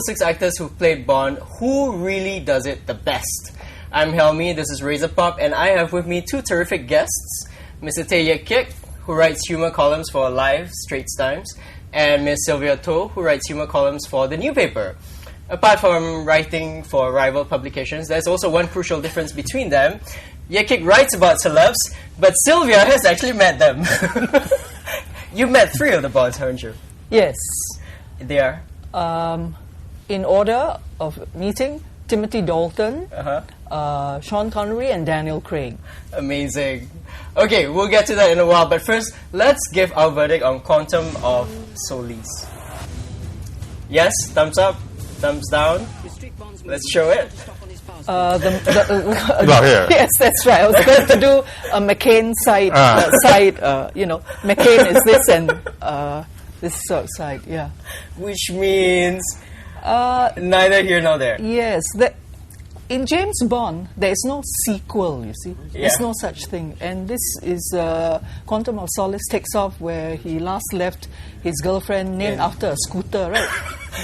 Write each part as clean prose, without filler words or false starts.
the 6 actors who played Bond, who really does it the best? I'm Helmi, this is Razor Pop, and I have with me 2 terrific guests, Mr. Keak, who writes humour columns for Live, Straits Times, and Ms. Sylvia, who writes humour columns for The New Paper. Apart from writing for rival publications, there's also one crucial difference between them. Keak writes about celebs, but Sylvia has actually met them. You met 3 of the Bonds, haven't you? Yes. They are? In order of meeting, Timothy Dalton, Sean Connery, and Daniel Craig. Amazing. Okay, we'll get to that in a while, but first, let's give our verdict on Quantum of Solace. Yes, thumbs up, thumbs down. Let's show it. Yes, that's right. I was going to do a McCain side. McCain is this and this sort of side, yeah. Which means neither here nor there. Yes. In James Bond, there is no sequel, you see. Yeah. There's no such thing. And this is Quantum of Solace takes off where he last left his girlfriend named after a scooter, right?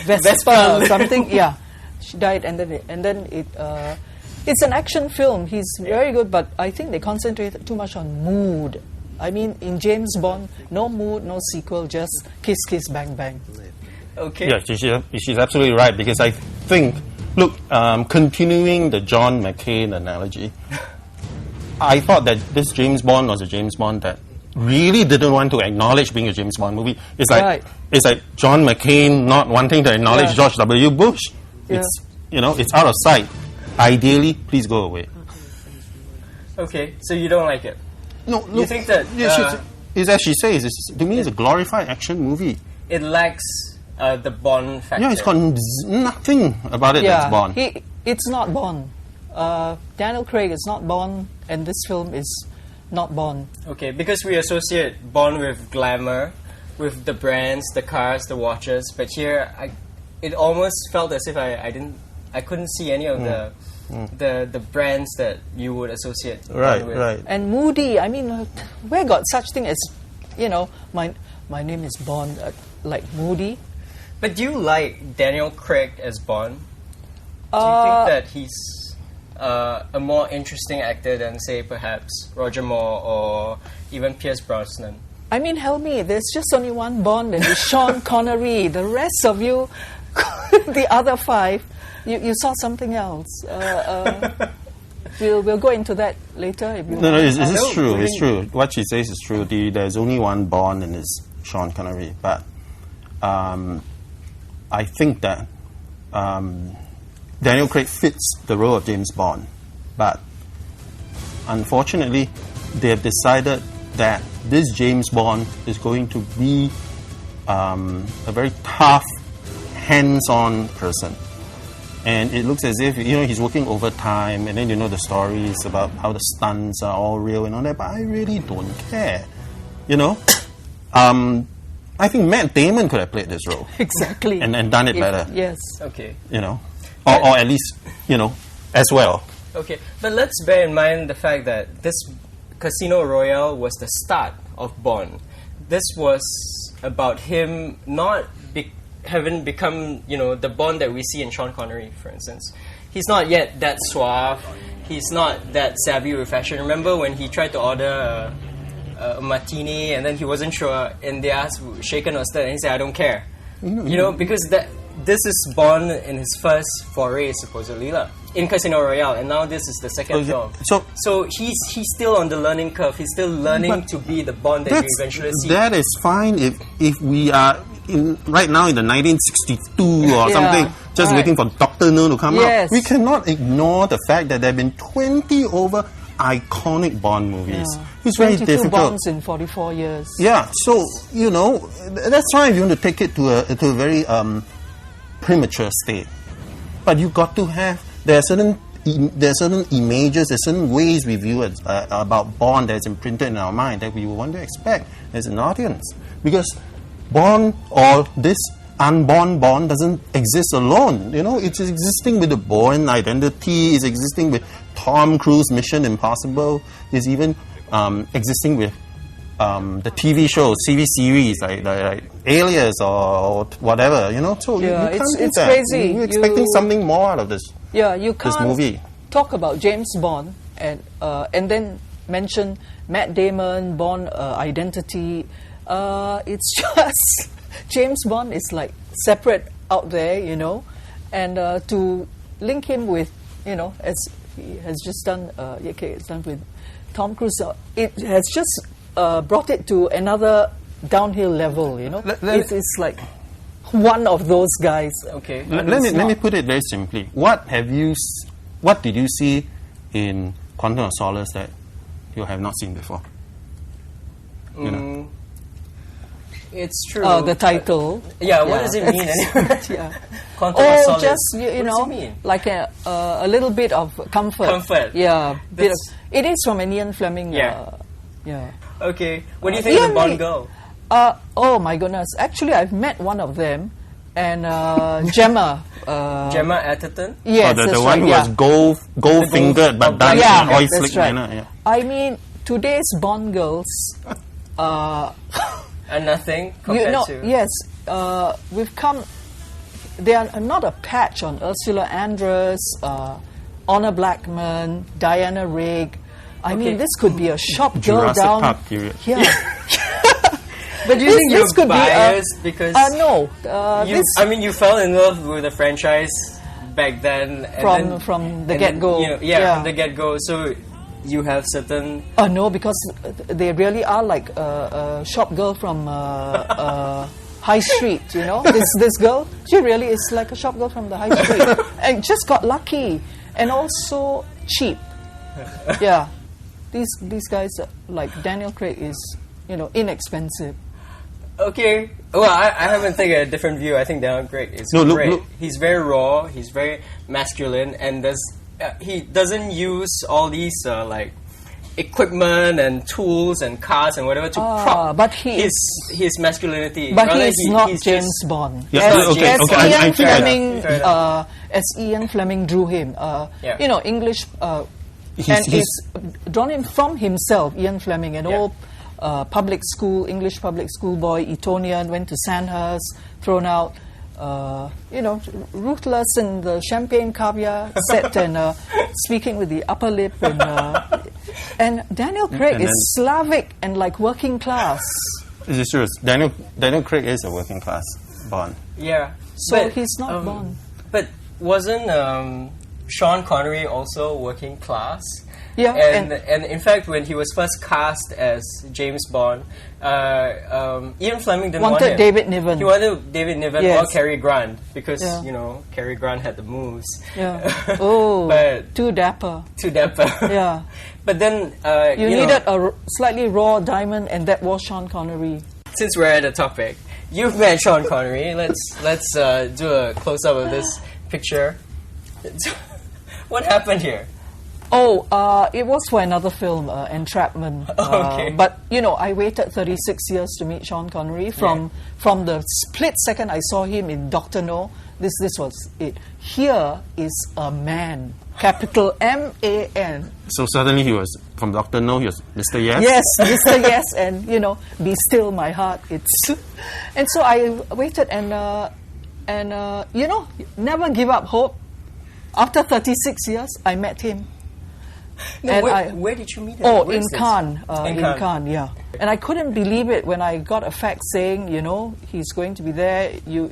Vespa or something, yeah. She died, and then it's an action film. He's very good, but I think they concentrate too much on mood. I mean, in James Bond, no mood, no sequel, just kiss, kiss, bang, bang. Okay. Yeah, she's absolutely right, because I think, look, continuing the John McCain analogy, I thought that this James Bond was a James Bond that really didn't want to acknowledge being a James Bond movie. It's like John McCain not wanting to acknowledge George W. Bush. Yeah. It's out of sight. Ideally, please go away. Okay, so you don't like it? No, look, you think that it's as she says, to me it's a glorified action movie. It lacks the Bond factor? Yeah, it's got nothing about it that's Bond. It's not Bond. Daniel Craig is not Bond, and this film is not Bond. Okay, because we associate Bond with glamour, with the brands, the cars, the watches, but here it almost felt as if I couldn't see any of the brands that you would associate Bond with. Right. And moody. I mean, where got such thing as, my name is Bond, like moody. But do you like Daniel Craig as Bond? Do you think that he's a more interesting actor than, say, perhaps Roger Moore or even Pierce Brosnan? I mean, Helmi, there's just only one Bond, and it's Sean Connery. The rest of you, the other 5, you saw something else. We'll go into that later. If you no, it's true. It's true. What she says is true. There's only one Bond, and it's Sean Connery. But I think that Daniel Craig fits the role of James Bond. But unfortunately, they have decided that this James Bond is going to be a very tough, hands-on person. And it looks as if, he's working overtime, and then the stories about how the stunts are all real and all that, but I really don't care. I think Matt Damon could have played this role. Exactly. And done it better. Yes. Okay. Or at least, as well. Okay, but let's bear in mind the fact that this Casino Royale was the start of Bond. This was about him not having become, the Bond that we see in Sean Connery, for instance. He's not yet that suave. He's not that savvy with fashion. Remember when he tried to order a martini and then he wasn't sure, and they asked shaken or stirred, and he said, "I don't care." Because this is Bond in his first foray, supposedly, in Casino Royale, and now this is the second film. So he's still on the learning curve. He's still learning to be the Bond that you eventually see. That is fine if we are right now in the 1962 or something, just waiting for Dr. No to come out. We cannot ignore the fact that there have been 20 over iconic Bond movies. It's very difficult. 22 Bonds in 44 years. Yeah, so, that's why you want to take it to a very premature state. But you got to have, there are certain images, there are certain ways we view it about Bond that's imprinted in our mind that we want to expect as an audience. Because Bond, or this unborn Bond, doesn't exist alone. It's existing with the Bourne Identity, it's existing with Tom Cruise Mission Impossible, it's even existing with the TV shows, TV series like Alias or whatever, you know. So Yeah, you can't do it's that. crazy. You're expecting You- something more out of this. Yeah, you can't movie. talk about James Bond and then mention Matt Damon, Bond identity. It's just James Bond is like separate out there, you know, and to link him with, you know, as he has just done, it's done with Tom Cruise. It has just brought it to another downhill level, you know. It's like one of those guys. Okay. Let me put it very simply. What did you see in Quantum of Solace that you have not seen before? You know? It's true. The title. Yeah, what does it mean anyway? Yeah. Quantum of Solace. Just you What know, does it mean? like a little bit of comfort. Comfort. Yeah, bit of, That's- it is from an Ian Fleming. Yeah. Yeah. Okay. What do you think of the Ian Bond Lee- girl? Oh my goodness! Actually, I've met one of them, and Gemma. Gemma Atherton? Yes, the that's one right, who yeah. was gold fingered but done Yeah, in an oil that's slick right. manner. Yeah. I mean, today's Bond girls. And nothing You compared know, to... yes, we've come. They are not a patch on Ursula Andress, Honor Blackman, Diana Rigg. I Okay. mean, this could be a shop girl Jurassic down. Park period. Yeah. But do you think this you're could be a- biased because... No. you fell in love with the franchise back then. And From the and then, get-go. you know, yeah, from the get-go. So you have certain... No, because they really are like a shop girl from High Street, you know. This girl, she really is like a shop girl from the High Street. And just got lucky. And also cheap. Yeah. These guys, like Daniel Craig, is, you know, inexpensive. Okay. Well, I haven't taken a different view. I think Daniel Craig is No, look, great. look. He's very raw. He's very masculine, and he doesn't use all these like equipment and tools and cars and whatever to prop but he his masculinity. But Rather, he's not he's James just- Bond. Yeah, as, okay, as okay, I Ian think I- Fleming, Fair enough. as Ian Fleming drew him. Yeah. You know, English, and he's drawn him from himself. Ian Fleming, an old English public school boy, Etonian, went to Sandhurst, thrown out. You know, ruthless in the champagne caviar set and speaking with the upper lip and Daniel Craig And is then- Slavic and like working class. This is true. Daniel Craig is a working class Bond. Yeah. So But, he's not Bond. But wasn't Sean Connery also working class? Yeah, and in fact, when he was first cast as James Bond, Ian Fleming didn't want Wanted him. David Niven. He wanted David Niven Yes. or Cary Grant because Yeah. you know Cary Grant had the moves. Yeah. Oh, But too dapper. too dapper. Yeah. But then You know, needed a slightly raw diamond, and that was Sean Connery. since we're at the topic, you've met Sean Connery. Let's do a close up of this picture. What happened here? Oh, it was for another film, Entrapment. Okay. But, you know, I waited 36 years to meet Sean Connery. From the split second I saw him in Dr. No, this was it. Here is a man. Capital M-A-N. So suddenly he was, from Dr. No, he was Mr. Yes? Yes, Mr. Yes, and, you know, be still my heart. And so I waited and you know, never give up hope. After 36 years, I met him. No, And where did you meet him? Oh, Where in is this? Cannes. In In Cannes. Cannes, yeah. And I couldn't believe it when I got a fax saying, you know, he's going to be there. You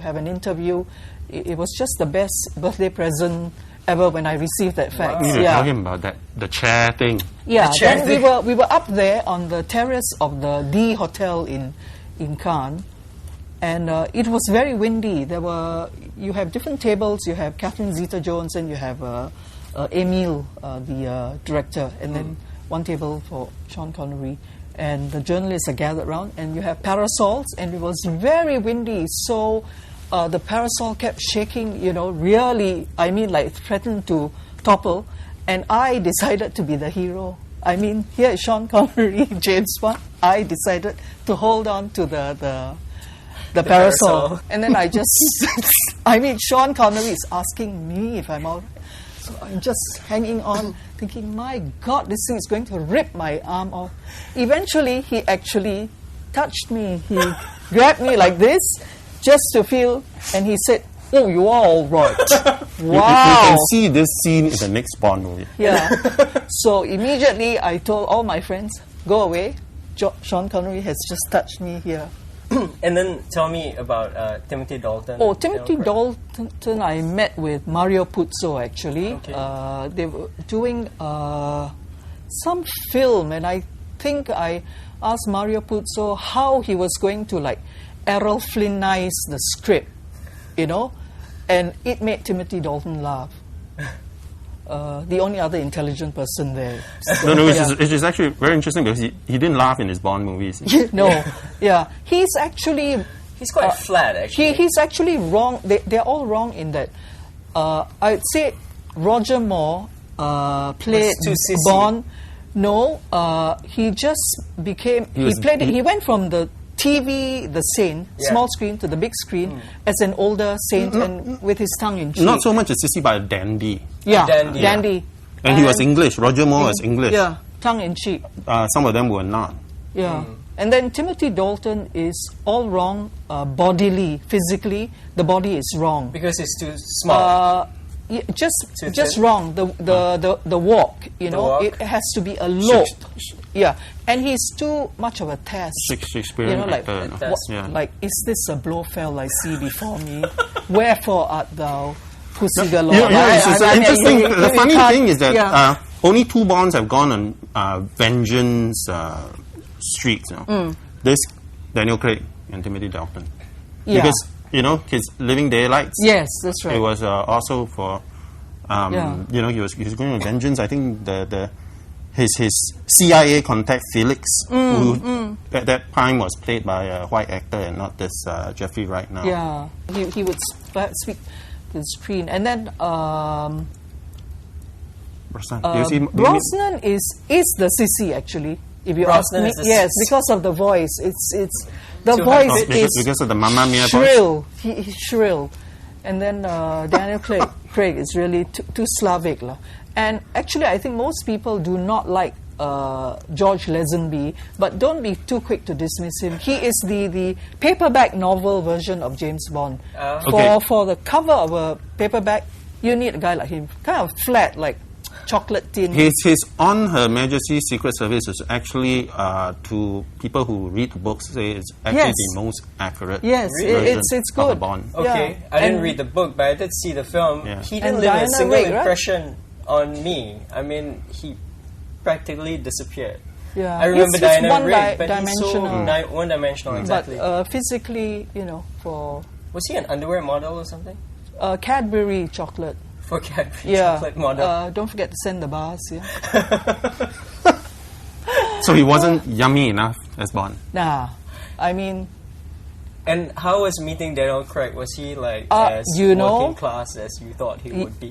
have an interview. It was just the best birthday present ever when I received that fax. You need to Yeah. tell him about that, the chair thing. Yeah, The chair then thing. we were up there on the terrace of the D Hotel in Cannes, and it was very windy. You have different tables. You have Catherine Zeta-Jones and you have Emile, the director, and then one table for Sean Connery. And the journalists are gathered around, and you have parasols, and it was very windy. So the parasol kept shaking. You know, really, I mean, like threatened to topple. And I decided to be the hero. I mean, here is Sean Connery, James Bond. I decided to hold on to the parasol. parasol. And then I just, I mean, Sean Connery is asking me if I'm all right. So So I'm just hanging on, thinking, my God, this thing is going to rip my arm off. Eventually, he actually touched me. He grabbed me like this, just to feel, and he said, "Oh, you are all right." You Wow. can see this scene in the next Bond movie. Yeah. So immediately I told all my friends, go away. Sean Connery has just touched me here. And then tell me about Timothy Dalton. Oh, and Timothy Daniel Craig. Dalton I met with Mario Puzo actually. Okay. They were doing some film, and I think I asked Mario Puzo how he was going to like Errol Flynnize the script, you know, and it made Timothy Dalton laugh. The only other intelligent person there. No, which is actually very interesting because he didn't laugh in his Bond movies. No, yeah, he's actually. He's quite flat, actually. He's actually wrong. They're all wrong in that. I'd say Roger Moore played Was too sissy. Bond. No, he just became. He went from the TV, the Saint, Yeah. small screen, to the big screen as an older Saint, and with his tongue in cheek. Not so much a sissy, but a dandy. Yeah, Dandy. dandy. And he was English. Roger Moore was English. Yeah, tongue in cheek. Some of them were not. Yeah. And then Timothy Dalton is all wrong bodily, physically. The body is wrong. Because he's too small. Yeah, Too just thin? wrong. The walk, you know, walk? it has to be a lope. Yeah, and he's too much of a test. Shakespearean You know, like, actor. Test. Yeah. like, is this a Blofeld I see before me? Wherefore art thou, pussy galore? It's interesting. The funny can't- thing is that yeah. only two Bonds have gone on vengeance streaks. You know? This, Daniel Craig and Timothy Dalton. Yeah. Because, you know, his Living Daylights. Yes, that's right. It was also for, Yeah. you know, he was going on vengeance. I think his CIA contact Felix, who at that time was played by a white actor and not this Jeffrey Wright now. Yeah, he would speak to the screen, and then Brosnan. Do you see? Brosnan is the sissy actually. If you Brosnan ask is me, the yes, sissy. because of the voice. It's the Too voice high is because of the Mamma Mia voice? shrill. He's shrill, and then Daniel Craig is really too Slavic lah. And actually, I think most people do not like George Lazenby, but don't be too quick to dismiss him. He is the paperback novel version of James Bond. Okay. For the cover of a paperback, you need a guy like him, kind of flat, like chocolate tin. His On Her Majesty's Secret Service is actually, to people who read the books, say it's actually Yes. the most accurate Yes, version it's of a good. Bond. Okay, Yeah. I didn't And- read the book, but I did see the film. Yeah. He And didn't leave a Diana single Rigg, right? impression on me. I mean, he practically disappeared. Yeah. I remember He's Diana one Rigg, but he's so dimensional. one-dimensional, exactly. But physically, you know, for Was he an underwear model or something? Cadbury chocolate. For Cadbury Yeah. chocolate model. Don't forget to send the bars. Yeah. So he wasn't yummy enough as Bond. Nah, I mean, And how was meeting Daniel Craig? Was he like as you know, working class as you thought he would be?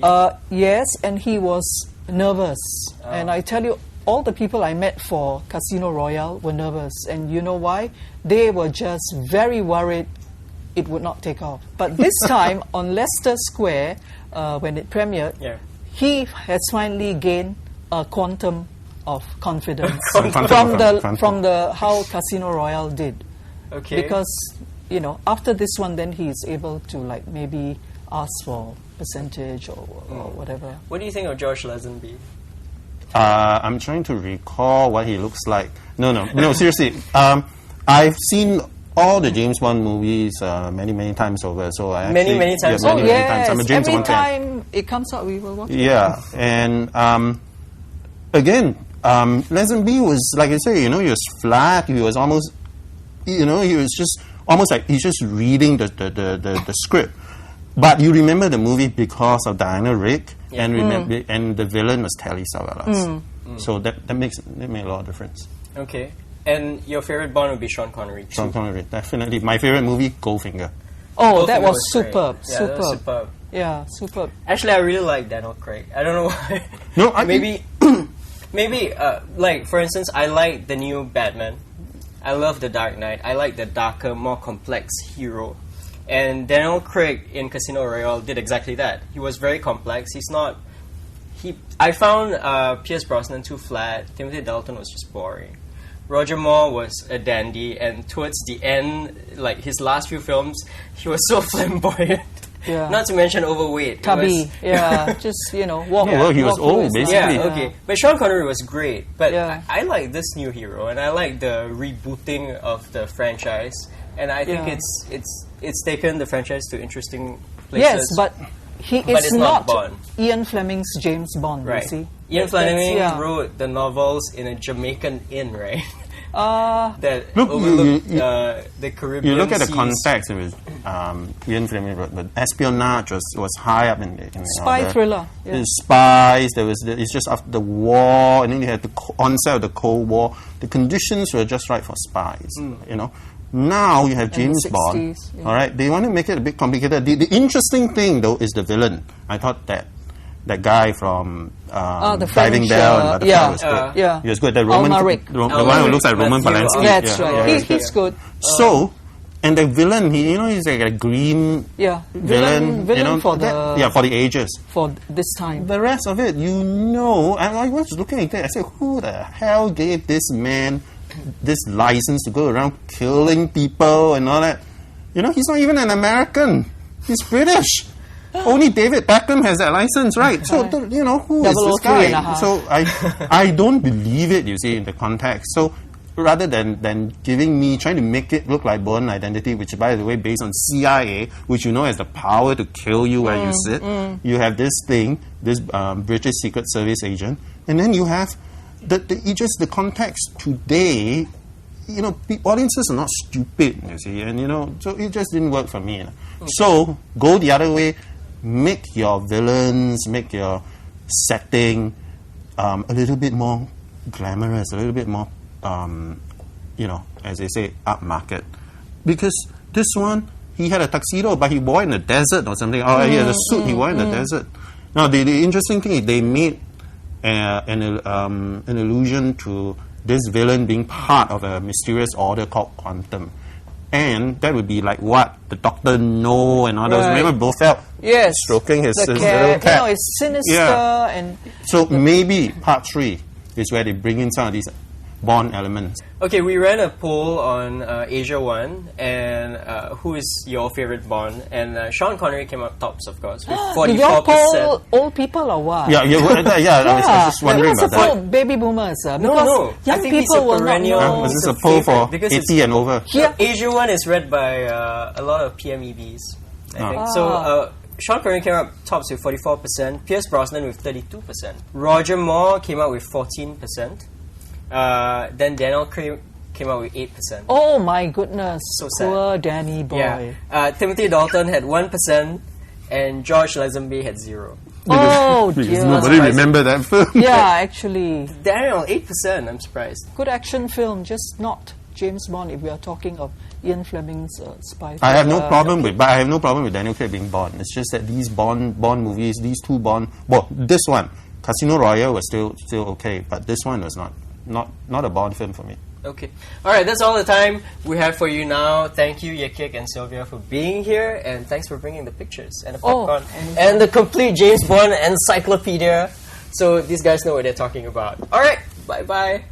yes, and he was nervous. And I tell you, all the people I met for Casino Royale were nervous. And you know why? They were just very worried it would not take off. But this time on Leicester Square, when it premiered, Yeah. he has finally gained a quantum of confidence Quantum from of the how Casino Royale did. Okay. Because, you know, after this one, then he is able to like maybe ask for percentage or whatever. What do you think of George Lazenby? I'm trying to recall what he looks like. No, seriously. I've seen all the James Bond movies many times over. So I Many, actually, many times Yeah, over. many times. I'm a James every Bond fan. time it comes out, we will watch it. Yeah, and again, Lazenby was, like I say, you know, he was flat. He was almost, you know, he was just almost like he's just reading the script. But you remember the movie because of Diana Rigg, and remember, and the villain was Telly Savalas. So that made a lot of difference. Okay. And your favorite Bond would be Sean Connery. Sean Connery, definitely. My favorite movie, Goldfinger. Oh, Both that of them was great. superb. Yeah, that was superb. superb. Yeah, superb. Actually, I really like Daniel Craig. I don't know why. No, I maybe, like for instance, I like the new Batman. I love the Dark Knight. I like the darker, more complex hero. And Daniel Craig in Casino Royale did exactly that. He was very complex. He's not I found Pierce Brosnan too flat. Timothy Dalton was just boring. Roger Moore was a dandy, and towards the end, like his last few films, he was so flamboyant. Yeah. Not to mention overweight. Tubby, just walk. Well, he was walk through old, his basically. life. Yeah, okay. But Sean Connery was great. But Yeah. I like this new hero, and I like the rebooting of the franchise. And I think Yeah. it's taken the franchise to interesting places. Yes, but he But is it's not not Bond. Ian Fleming's James Bond. Right. You see, Ian Fleming yeah. wrote the novels in a Jamaican inn, right? Uh, That Look, overlooked the Caribbean You look at the seas. context. It was Ian Fleming wrote, but espionage was high up in the spy thriller. Yeah. There's spies. It's just after the war, and then you had the onset of the Cold War. The conditions were just right for spies. You know. Now you have the James Bond. 60s, yeah. All right, they want to make it a bit complicated. The interesting thing though is the villain. I thought that guy from the Diving French, Bell and Butterfly yeah. was good. Yeah. He was good. The Roman, Almaric. the one who looks like Roman Matthew Polanski. That's Yeah, right. yeah, He's good. So, and the villain, he's like a green Villain for the for the ages. for this time. The rest of it, I was looking at it. I said, who the hell gave this man this license to go around killing people and all that? He's not even an American. He's British. Only David Beckham has that license, right? So, who is this 003 and a guy? half. So, I don't believe it, you see, in the context. So, rather than trying to make it look like Bourne Identity, which, by the way, based on CIA, which has the power to kill you where you sit, you have this thing, this British Secret Service agent, and then you have the context today. Audiences are not stupid, you see, and so it just didn't work for me. So go the other way, make your villains, make your setting a little bit more glamorous, a little bit more, as they say, upmarket. Because this one, he had a tuxedo, but he wore it in the desert or something. Or he had a suit he wore in the desert. Now, the interesting thing is they made an allusion to this villain being part of a mysterious order called Quantum. And that would be like what? The Dr. No and all those. Right. Remember Blofeld? Yes. Stroking his the little cat. cat. It's sinister and So maybe part 3 is where they bring in some of these Bond elements. Okay, we ran a poll on Asia One, and who is your favorite Bond? And Sean Connery came up tops, of course, with 44%. did y'all poll old people or what? Yeah, I was just wondering about that. Baby boomers. No, because no. I young think he's people a will not perennial- know. Was this it's a a poll for favorite because 80 and over? Yeah. Asia One is read by a lot of PMEBs, I think. So Sean Connery came up tops with 44%, Pierce Brosnan with 32%. Roger Moore came out with 14%. Then Daniel Craig came out with 8%. Oh my goodness. So sad. Poor Danny boy. Yeah. Timothy Dalton had 1%, and George Lazenby had 0. Oh Because dear. nobody remembered that film. Yeah, actually. Daniel, 8%, I'm surprised. Good action film, just not James Bond if we are talking of Ian Fleming's spy I have no thriller. problem with Daniel Craig being Bond. It's just that these Bond movies, these two Bond, this one, Casino Royale was still okay, but this one was not a Bond film for me. Okay. Alright, that's all the time we have for you now. Thank you, Keak and Sylvia, for being here, and thanks for bringing the pictures and the popcorn and the complete James Bond encyclopedia, so these guys know what they're talking about. Alright, bye-bye.